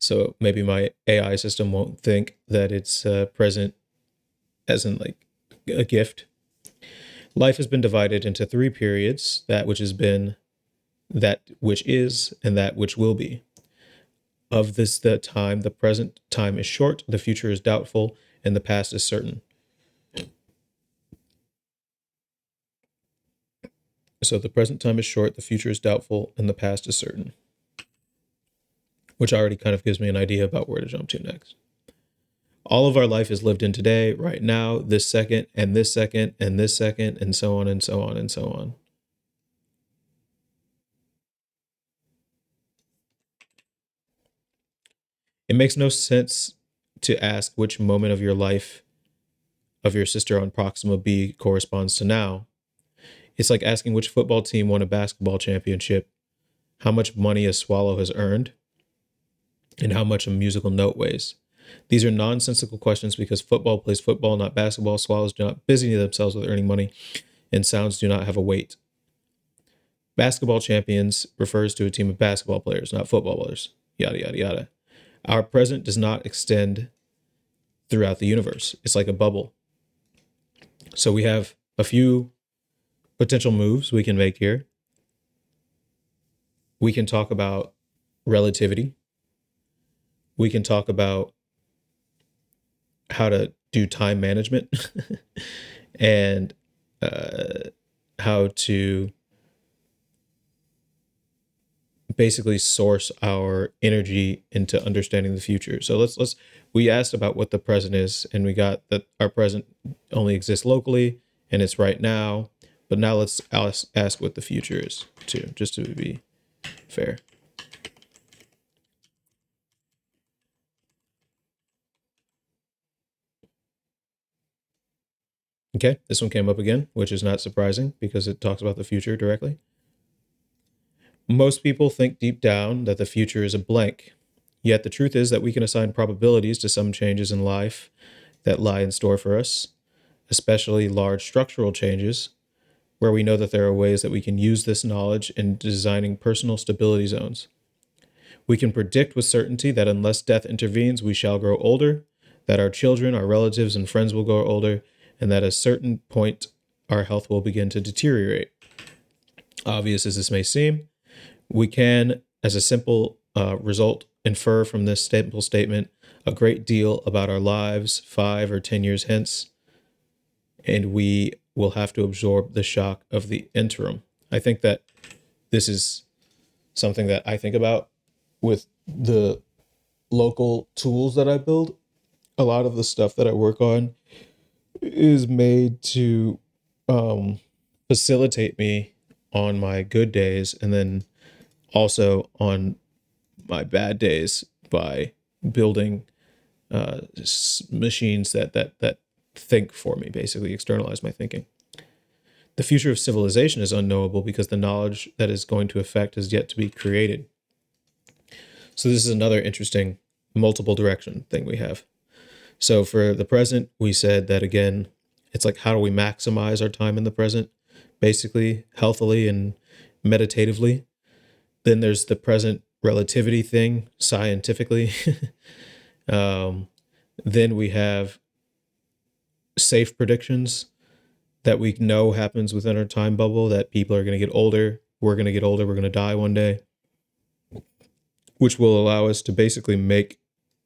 So maybe my AI system won't think that it's present as in like a gift. Life has been divided into three periods: that which has been, that which is, and that which will be. Of this, the time, the present time is short, the future is doubtful, and the past is certain. So the present time is short, the future is doubtful, and the past is certain, which already kind of gives me an idea about where to jump to next. All of our life is lived in today, right now, this second, and this second, and this second, and so on, and so on, and so on. It makes no sense to ask which moment of your life of your sister on Proxima B corresponds to now. It's like asking which football team won a basketball championship, how much money a swallow has earned, and how much a musical note weighs. These are nonsensical questions because football plays football, not basketball. Swallows do not busy themselves with earning money, and sounds do not have a weight. Basketball champions refers to a team of basketball players, not football players. Yada, yada, yada. Our present does not extend throughout the universe. It's like a bubble. So we have a few potential moves we can make here. We can talk about relativity. We can talk about how to do time management and how to basically source our energy into understanding the future. So let's we asked about what the present is, and we got that our present only exists locally and it's right now. But now let's ask what the future is too, just to be fair. Okay, this one came up again, which is not surprising because it talks about the future directly. Most people think deep down that the future is a blank. Yet the truth is that we can assign probabilities to some changes in life that lie in store for us, especially large structural changes, where we know that there are ways that we can use this knowledge in designing personal stability zones. We can predict with certainty that unless death intervenes, we shall grow older, that our children, our relatives, and friends will grow older, and that at a certain point, our health will begin to deteriorate. Obvious as this may seem, we can, as a simple result, infer from this simple statement a great deal about our lives 5 or 10 years hence, and we will have to absorb the shock of the interim. I think that this is something that I think about with the local tools that I build. A lot of the stuff that I work on is made to facilitate me on my good days and then also on my bad days by building machines that think for me, basically externalize my thinking. The future of civilization is unknowable because the knowledge that is going to affect is yet to be created. So this is another interesting multiple direction thing we have. So for the present, we said that again, it's like how do we maximize our time in the present, basically healthily and meditatively. Then there's the present relativity thing, scientifically. Then we have safe predictions that we know happens within our time bubble, that people are going to get older, we're going to get older, we're going to die one day, which will allow us to basically make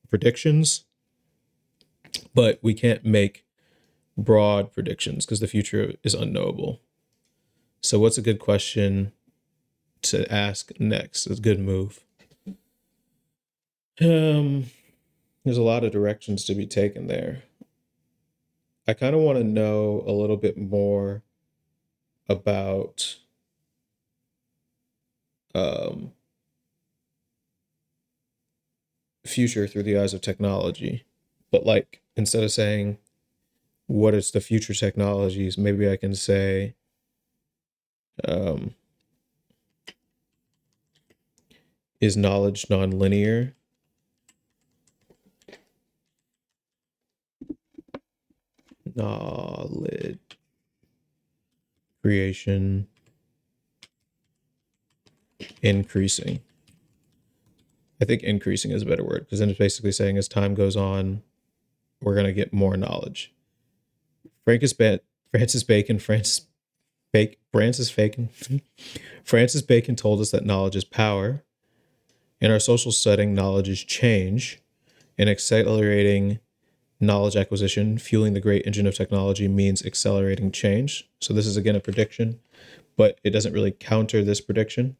predictions, but we can't make broad predictions because the future is unknowable. So what's a good question to ask next? It's a good move. There's a lot of directions to be taken there. I kind of want to know a little bit more about um, future through the eyes of technology. But like instead of saying what is the future technologies, maybe I can say um, is knowledge nonlinear? Knowledge creation increasing. I think increasing is a better word, because then it's basically saying as time goes on, we're going to get more knowledge. Francis Bacon, Francis Bacon told us that knowledge is power. In our social setting, knowledge is change. In accelerating knowledge acquisition, fueling the great engine of technology means accelerating change. So this is again a prediction, but it doesn't really counter this prediction.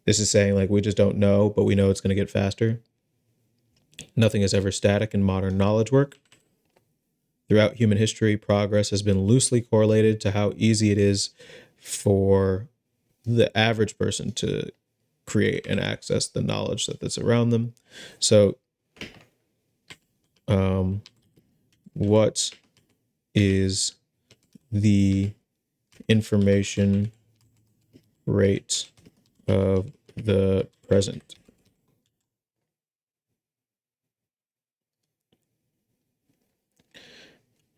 This is saying like we just don't know, but we know it's going to get faster. Nothing is ever static in modern knowledge work. Throughout human history, progress has been loosely correlated to how easy it is for the average person to create and access the knowledge that's around them. So, what is the information rate of the present?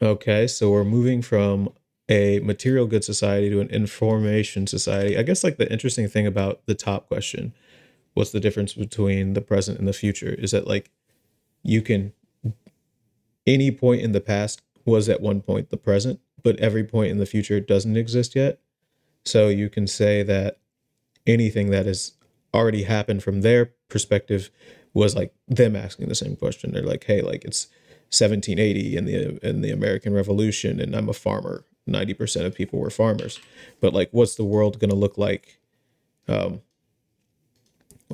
Okay, so we're moving from a material good society to an information society. I guess like the interesting thing about the top question, what's the difference between the present and the future, is that like you can, any point in the past was at one point the present, but every point in the future doesn't exist yet. So you can say that anything that has already happened from their perspective was like them asking the same question. They're like, hey, like it's 1780 in the American Revolution, and I'm a farmer. 90% of people were farmers, but like, what's the world going to look like? What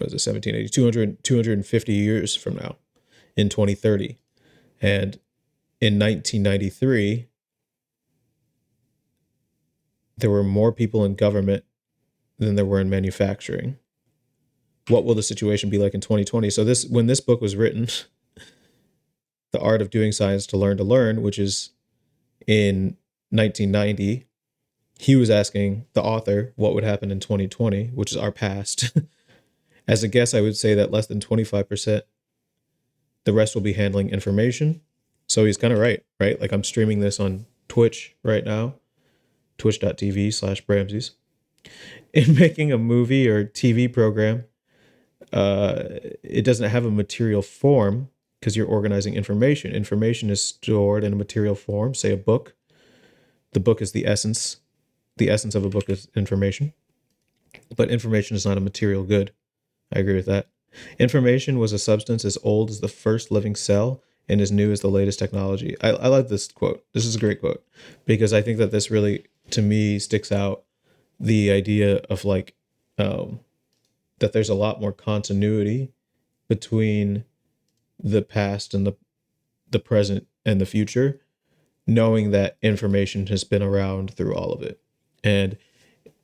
is it? 1780, 250 years from now, in 2030, and in 1993, there were more people in government than there were in manufacturing. What will the situation be like in 2020? So this, when this book was written, The Art of Doing Science to Learn, which is in 1990, he was asking the author what would happen in 2020, which is our past. As a guess, I would say that less than 25%, the rest will be handling information. So he's kind of right? Like I'm streaming this on Twitch right now, twitch.tv/Bramsies. In making a movie or TV program, it doesn't have a material form because you're organizing information. Information is stored in a material form, say a book. The book is the essence. The essence of a book is information. But information is not a material good. I agree with that. Information was a substance as old as the first living cell and as new as the latest technology. I like this quote. This is a great quote because I think that this really, to me, sticks out the idea of like that there's a lot more continuity between the past and the present and the future, knowing that information has been around through all of it. And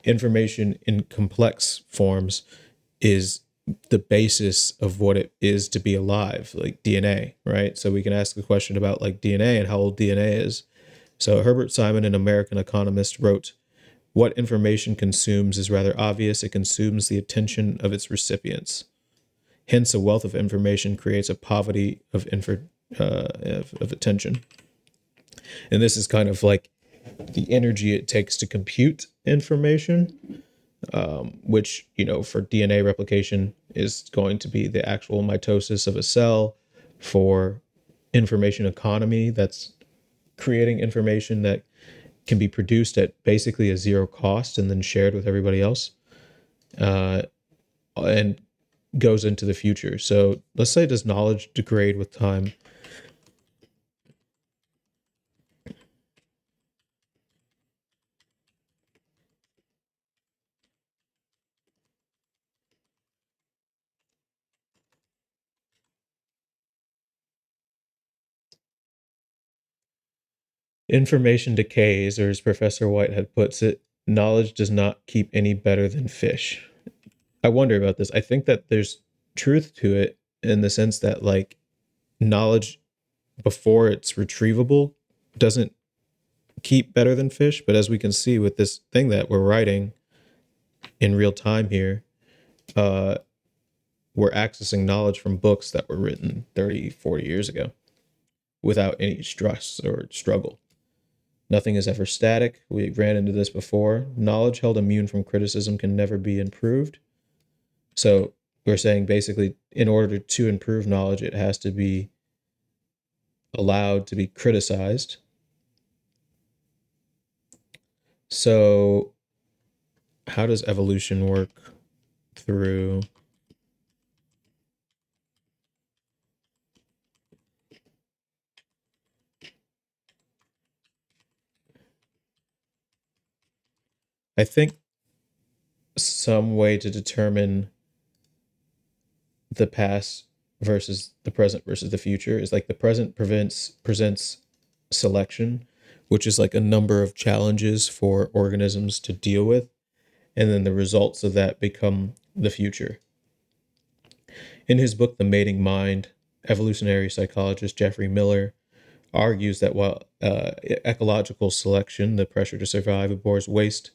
information in complex forms is the basis of what it is to be alive, like DNA, right? So we can ask the question about like DNA and how old DNA is. So Herbert Simon, an American economist, wrote, "What information consumes is rather obvious. It consumes the attention of its recipients. Hence, a wealth of information creates a poverty of attention." And this is kind of like the energy it takes to compute information, which, you know, for DNA replication is going to be the actual mitosis of a cell. For information economy, that's creating information that can be produced at basically a zero cost and then shared with everybody else, and goes into the future. So let's say, does knowledge degrade with time? Information decays, or as Professor Whitehead puts it, knowledge does not keep any better than fish. I wonder about this. I think that there's truth to it in the sense that like knowledge before it's retrievable doesn't keep better than fish. But as we can see with this thing that we're writing in real time here, we're accessing knowledge from books that were written 30, 40 years ago without any stress or struggle. Nothing is ever static. We ran into this before. Knowledge held immune from criticism can never be improved. So we're saying basically in order to improve knowledge, it has to be allowed to be criticized. So how does evolution work through? I think some way to determine the past versus the present versus the future is like the present presents selection, which is like a number of challenges for organisms to deal with, and then the results of that become the future. In his book The Mating Mind, evolutionary psychologist Geoffrey Miller argues that while ecological selection, the pressure to survive, abhors waste,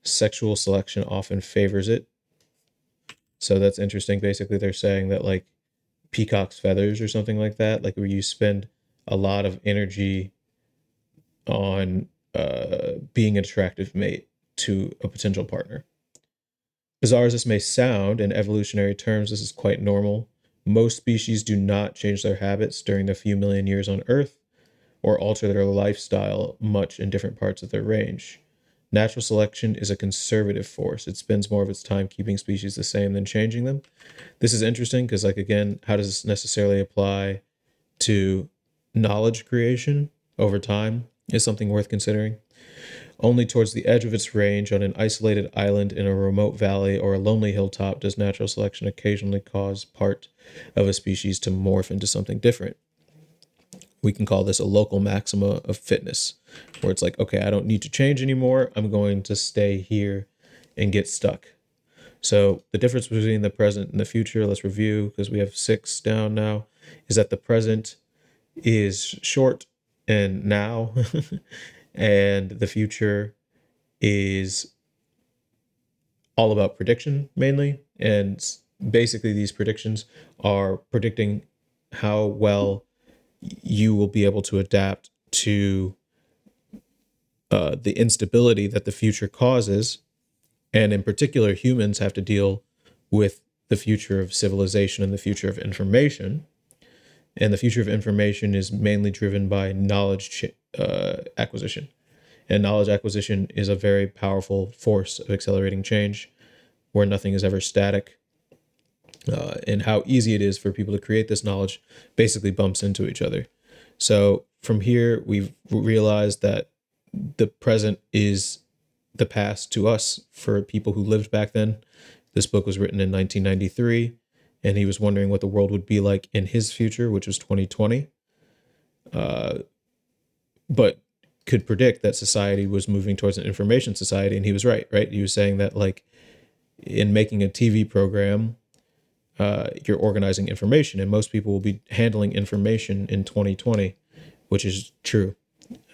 sexual selection often favors it. So that's interesting. Basically, they're saying that like peacock's feathers or something like that, like where you spend a lot of energy on being an attractive mate to a potential partner. Bizarre as this may sound, in evolutionary terms, this is quite normal. Most species do not change their habits during the few million years on Earth or alter their lifestyle much in different parts of their range. Natural selection is a conservative force. It spends more of its time keeping species the same than changing them. This is interesting because, like, again, how does this necessarily apply to knowledge creation over time is something worth considering. Only towards the edge of its range, on an isolated island in a remote valley or a lonely hilltop, does natural selection occasionally cause part of a species to morph into something different. We can call this a local maxima of fitness, where it's like, okay, I don't need to change anymore. I'm going to stay here and get stuck. So the difference between the present and the future, let's review because we have 6 down now, is that the present is short and now, and the future is all about prediction mainly. And basically, these predictions are predicting how well you will be able to adapt to the instability that the future causes. And in particular, humans have to deal with the future of civilization and the future of information. And the future of information is mainly driven by knowledge acquisition. And knowledge acquisition is a very powerful force of accelerating change where nothing is ever static. And how easy it is for people to create this knowledge basically bumps into each other. So from here, we've realized that the present is the past to us for people who lived back then. This book was written in 1993, and he was wondering what the world would be like in his future, which was 2020. But could predict that society was moving towards an information society, and he was right? He was saying that, like, in making a TV program, you're organizing information, and most people will be handling information in 2020, which is true.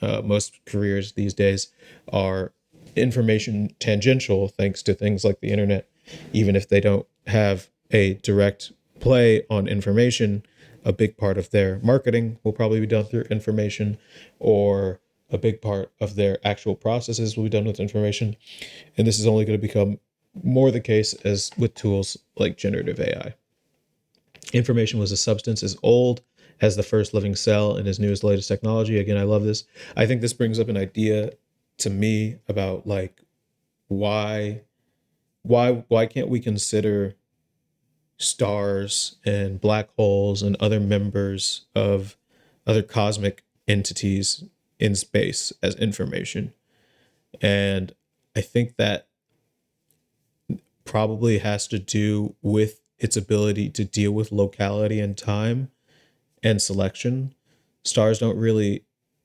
Most careers these days are information tangential thanks to things like the internet. Even if they don't have a direct play on information, a big part of their marketing will probably be done through information, or a big part of their actual processes will be done with information. And this is only going to become more the case as with tools like generative AI. Information was a substance as old as the first living cell and as new as the latest technology. Again, I love this. I think this brings up an idea to me about like why can't we consider stars and black holes and other members of other cosmic entities in space as information? And I think that probably has to do with its ability to deal with locality and time and selection. Stars don't really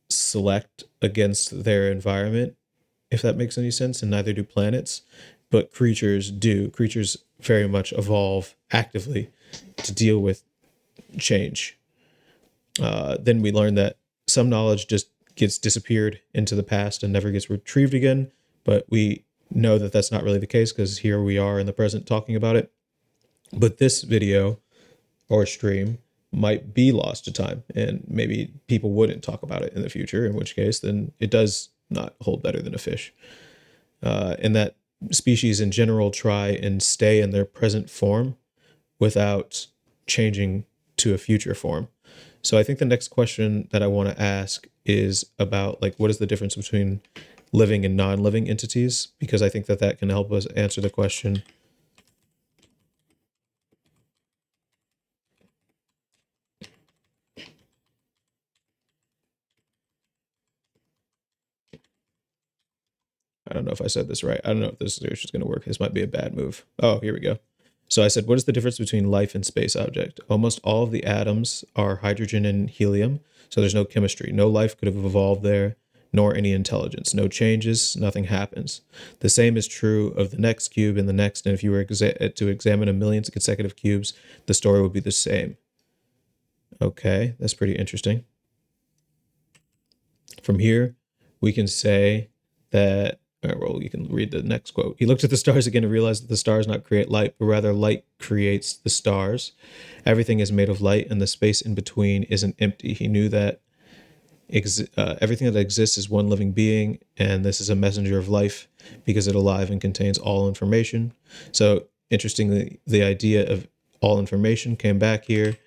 select against their environment, if that makes any sense, and neither do planets, but creatures do. Creatures very much evolve actively to deal with change. Then we learn that some knowledge just gets disappeared into the past and never gets retrieved again, but we know that that's not really the case because here we are in the present talking about it. But this video or stream might be lost to time, and maybe people wouldn't talk about it in the future, in which case then it does not hold better than a fish. And that species in general try and stay in their present form without changing to a future form. So I think the next question that I want to ask is about like what is the difference between living and non-living entities, because I think that that can help us answer the question. I don't know if I said this right. I don't know if this is going to work. This might be a bad move. Oh, here we go. So I said, what is the difference between life and space object? Almost all of the atoms are hydrogen and helium, so there's no chemistry. No life could have evolved there, nor any intelligence. No changes, nothing happens. The same is true of the next cube and the next, and if you were to examine a million consecutive cubes, the story would be the same. Okay, that's pretty interesting. From here, we can say that, well, you can read the next quote. He looked at the stars again and realized that the stars not create light, but rather light creates the stars. Everything is made of light, and the space in between isn't empty. He knew that everything that exists is one living being, and this is a messenger of life because it alive and contains all information. So, interestingly, the idea of all information came back here,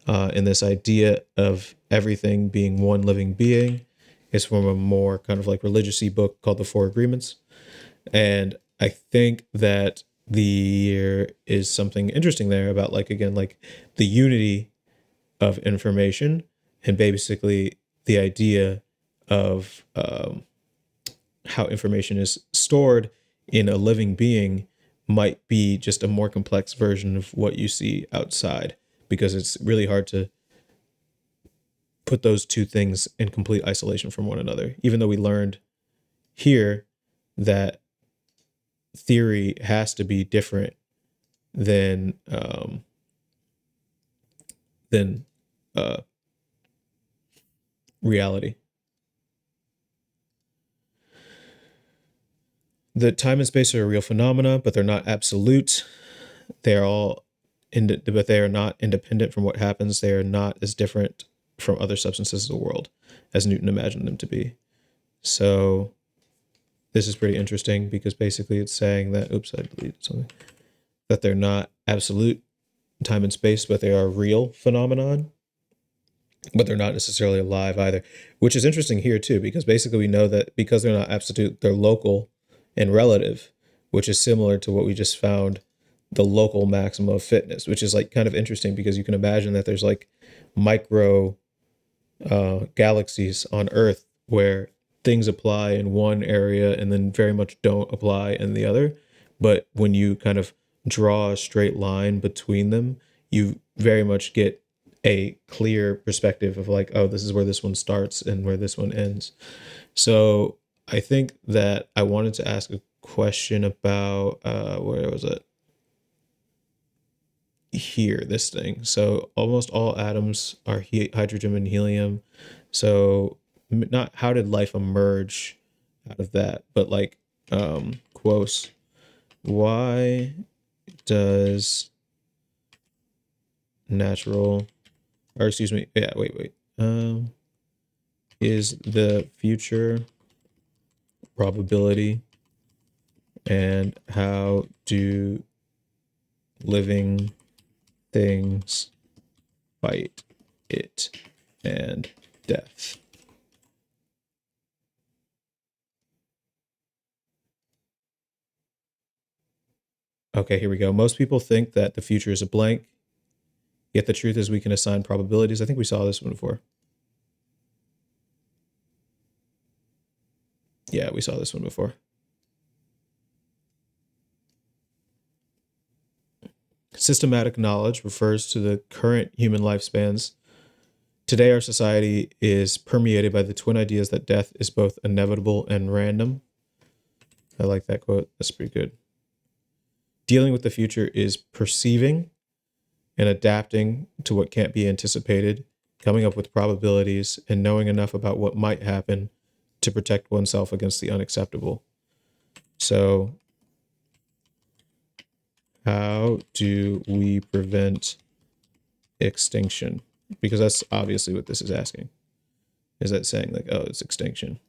and this idea of everything being one living being is from a more kind of like religious-y book called The Four Agreements. And I think that there is something interesting there about like, again, like the unity of information and basically the idea of how information is stored in a living being might be just a more complex version of what you see outside, because it's really hard to put those two things in complete isolation from one another, even though we learned here that theory has to be different than reality. The time and space are a real phenomena, but they're not absolute. They are all, but they are not independent from what happens. They are not as different from other substances of the world as Newton imagined them to be. So this is pretty interesting because basically it's saying that, oops, I deleted something, that they're not absolute time and space, but they are a real phenomenon, but they're not necessarily alive either, which is interesting here too, because basically we know that because they're not absolute, they're local and relative, which is similar to what we just found, the local maximum of fitness, which is like kind of interesting because you can imagine that there's like micro galaxies on Earth where things apply in one area and then very much don't apply in the other. But when you kind of draw a straight line between them, you very much get a clear perspective of like, oh, this is where this one starts and where this one ends. So I think that I wanted to ask a question about where was it? Here, this thing. So almost all atoms are hydrogen and helium. So not how did life emerge out of that, but like quotes, why does natural, or excuse me, yeah, wait, is the future probability, and how do living things fight it and death? Okay, here we go. Most people think that the future is a blank, yet the truth is we can assign probabilities. I think we saw this one before. Yeah, we saw this one before. Systematic knowledge refers to the current human lifespans. Today, our society is permeated by the twin ideas that death is both inevitable and random. I like that quote. That's pretty good. Dealing with the future is perceiving and adapting to what can't be anticipated, coming up with probabilities, and knowing enough about what might happen to protect oneself against the unacceptable. So, how do we prevent extinction? Because that's obviously what this is asking. Is that saying like, oh, it's extinction?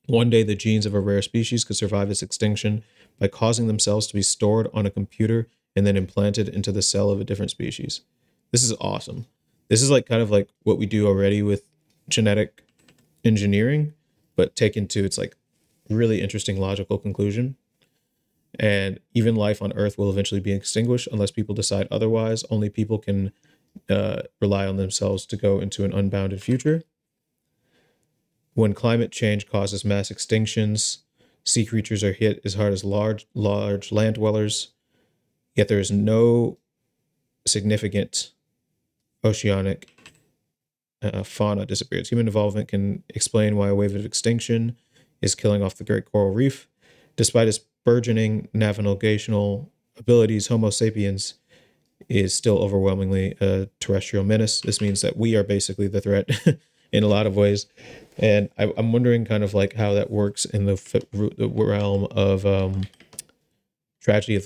One day, the genes of a rare species could survive its extinction by causing themselves to be stored on a computer and then implanted into the cell of a different species. This is awesome. This is like kind of like what we do already with genetic engineering, but taken to its like really interesting logical conclusion. And even life on Earth will eventually be extinguished unless people decide otherwise. Only people can rely on themselves to go into an unbounded future. When climate change causes mass extinctions, sea creatures are hit as hard as large land dwellers, yet there is no significant oceanic fauna disappears. Human involvement can explain why a wave of extinction is killing off the Great Coral Reef. Despite its burgeoning navigational abilities, Homo sapiens is still overwhelmingly a terrestrial menace. This means that we are basically the threat in a lot of ways. And I'm wondering kind of like how that works in the realm of tragedy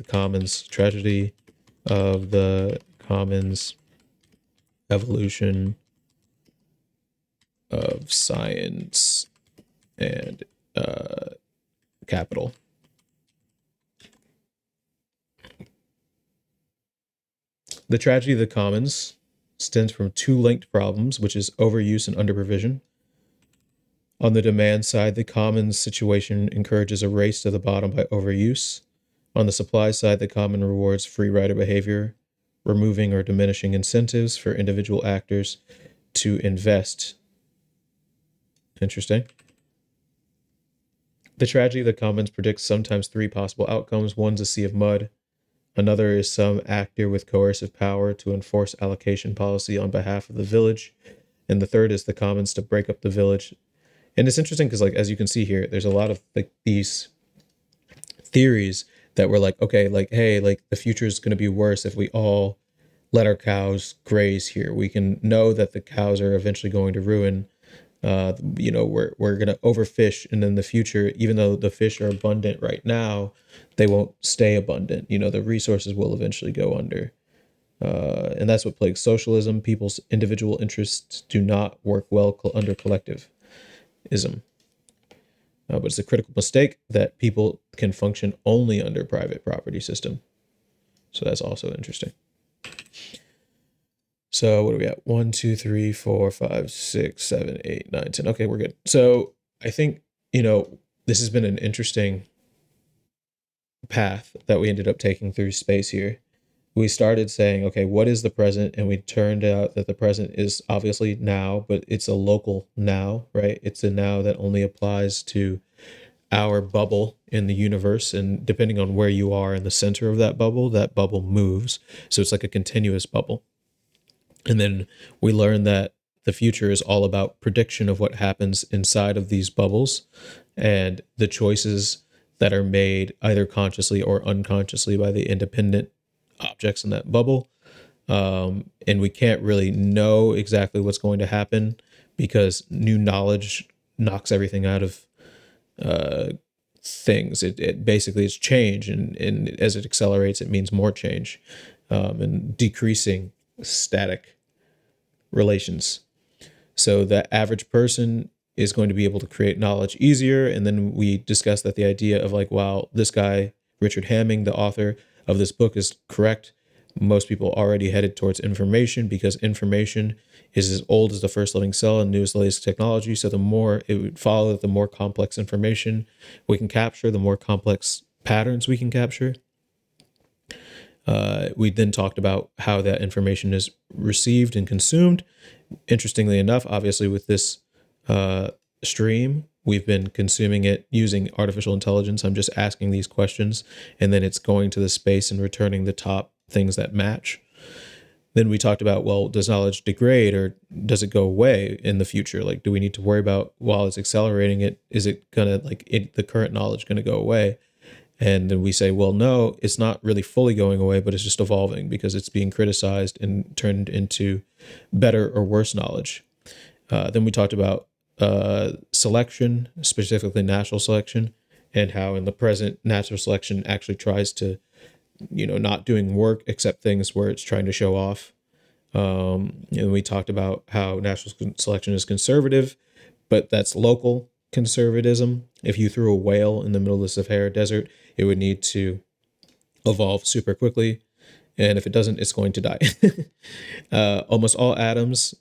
of the commons, evolution of science and capital. The tragedy of the commons stems from two linked problems, which is overuse and underprovision. On the demand side, the commons situation encourages a race to the bottom by overuse. On the supply side, the common rewards free rider behavior, removing or diminishing incentives for individual actors to invest. Interesting. The tragedy of the commons predicts sometimes three possible outcomes. One's a sea of mud. Another is some actor with coercive power to enforce allocation policy on behalf of the village. And the third is the commons to break up the village. And it's interesting because, like, as you can see here, there's a lot of like these theories that were like, okay, like, hey, like the future is going to be worse if we all let our cows graze here. We can know that the cows are eventually going to ruin. We're going to overfish, and in the future, even though the fish are abundant right now, they won't stay abundant. The resources will eventually go under. And that's what plagues socialism. People's individual interests do not work well under collectivism. But it's a critical mistake that people can function only under private property system. So that's also interesting. So what are we at? 1, 2, 3, 4, 5, 6, 7, 8, 9, 10. Okay, we're good. So I think, this has been an interesting path that we ended up taking through space here. We started saying, okay, what is the present? And we turned out that the present is obviously now, but it's a local now, right? It's a now that only applies to our bubble in the universe. And depending on where you are in the center of that bubble moves. So it's like a continuous bubble. And then we learned that the future is all about prediction of what happens inside of these bubbles and the choices that are made either consciously or unconsciously by the independent objects in that bubble. And we can't really know exactly what's going to happen because new knowledge knocks everything out of things. It basically is change, and as it accelerates, it means more change, and decreasing static relations. So the average person is going to be able to create knowledge easier. And then we discussed that the idea of like, wow, this guy, Richard Hamming, the author of this book, is correct. Most people already headed towards information because information is as old as the first living cell and new as the latest technology. So the more it would follow that the more complex information we can capture, the more complex patterns we can capture. We then talked about how that information is received and consumed. Interestingly enough, obviously with this stream, we've been consuming it using artificial intelligence. I'm just asking these questions, and then it's going to the space and returning the top things that match. Then we talked about, well, does knowledge degrade or does it go away in the future? Like, do we need to worry about while it's accelerating it, is it gonna the current knowledge gonna go away? And then we say, well, no, it's not really fully going away, but it's just evolving because it's being criticized and turned into better or worse knowledge. Then we talked about selection, specifically natural selection, and how in the present natural selection actually tries to, not doing work except things where it's trying to show off. And we talked about how natural selection is conservative, but that's local conservatism. If you threw a whale in the middle of the Sahara Desert, it would need to evolve super quickly. And if it doesn't, it's going to die. Almost all atoms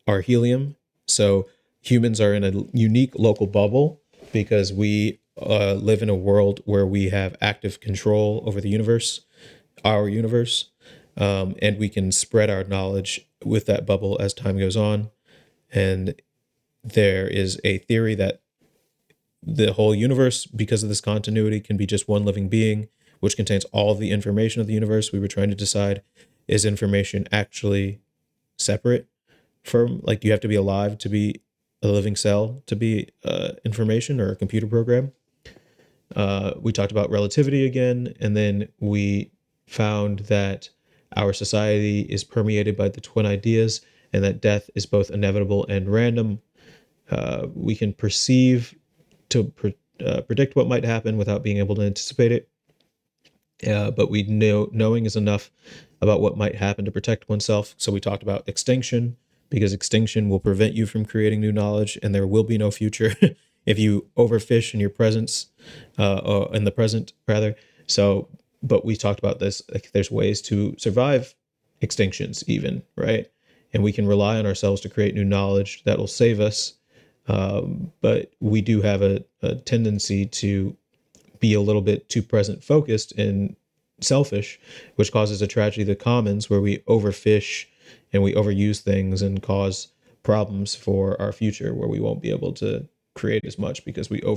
are helium. So humans are in a unique local bubble because we live in a world where we have active control over the universe, our universe, and we can spread our knowledge with that bubble as time goes on. And there is a theory that the whole universe, because of this continuity, can be just one living being, which contains all of the information of the universe. We were trying to decide, is information actually separate from, like, you have to be alive to be a living cell to be information or a computer program? We talked about relativity again, and then we found that our society is permeated by the twin ideas and that death is both inevitable and random. We can perceive to predict what might happen without being able to anticipate it. But we know knowing is enough about what might happen to protect oneself. So we talked about extinction, because extinction will prevent you from creating new knowledge, and there will be no future if you overfish in your presence, or in the present rather. So, but we talked about this. Like, there's ways to survive extinctions, even, right? And we can rely on ourselves to create new knowledge that will save us. But we do have a tendency to be a little bit too present focused and selfish, which causes a tragedy of the commons where we overfish and we overuse things and cause problems for our future where we won't be able to create as much because we